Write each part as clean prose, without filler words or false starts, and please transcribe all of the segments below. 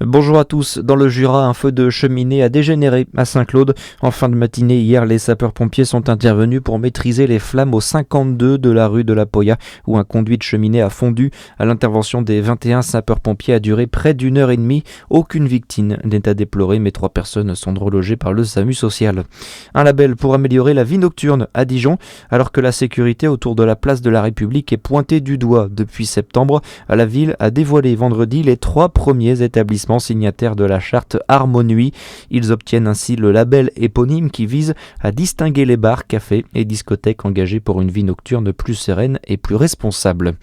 Bonjour à tous. Dans le Jura, un feu de cheminée a dégénéré à Saint-Claude. En fin de matinée hier, les sapeurs-pompiers sont intervenus pour maîtriser les flammes au 52 de la rue de la Poya, où un conduit de cheminée a fondu. À l'intervention des 21 sapeurs-pompiers a duré près d'une heure et demie. Aucune victime n'est à déplorer, mais 3 personnes sont relogées par le SAMU social. Un label pour améliorer la vie nocturne à Dijon, alors que la sécurité autour de la place de la République est pointée du doigt depuis septembre. La ville a dévoilé vendredi les 3 premiers établissements signataires de la charte Harmonuit. Ils obtiennent ainsi le label éponyme qui vise à distinguer les bars, cafés et discothèques engagés pour une vie nocturne plus sereine et plus responsable.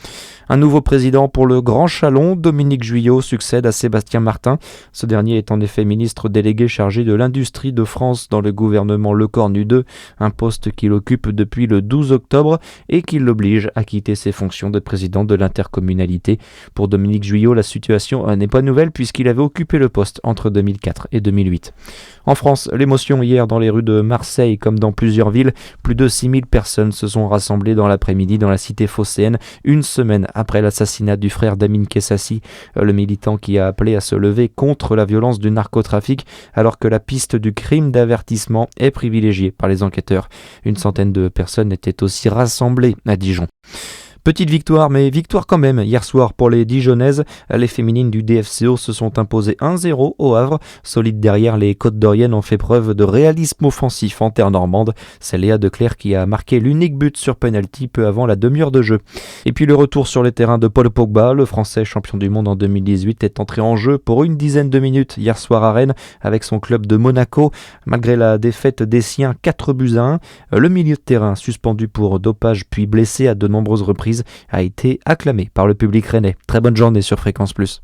Un nouveau président pour le Grand Chalon, Dominique Guyot, succède à Sébastien Martin. Ce dernier est en effet ministre délégué chargé de l'industrie de France dans le gouvernement Lecornu II, un poste qu'il occupe depuis le 12 octobre et qui l'oblige à quitter ses fonctions de président de l'intercommunalité. Pour Dominique Guyot, la situation n'est pas nouvelle puisqu'il avait occupé le poste entre 2004 et 2008. En France, l'émotion hier dans les rues de Marseille comme dans plusieurs villes. Plus de 6000 personnes se sont rassemblées dans l'après-midi dans la cité phocéenne, une semaine après l'assassinat du frère d'Amine Kessassi, le militant qui a appelé à se lever contre la violence du narcotrafic alors que la piste du crime d'avertissement est privilégiée par les enquêteurs. Une centaine de personnes étaient aussi rassemblées à Dijon. Petite victoire, mais victoire quand même. Hier soir pour les Dijonnaises, les féminines du DFCO se sont imposées 1-0 au Havre. Solides derrière, les Côtes-d'Oriennes ont fait preuve de réalisme offensif en terre normande. C'est Léa Declercq qui a marqué l'unique but sur penalty peu avant la demi-heure de jeu. Et puis le retour sur les terrains de Paul Pogba, le Français champion du monde en 2018, est entré en jeu pour une dizaine de minutes hier soir à Rennes avec son club de Monaco. Malgré la défaite des siens 4-1, le milieu de terrain suspendu pour dopage puis blessé à de nombreuses reprises a été acclamé par le public rennais. Très bonne journée sur Fréquence Plus.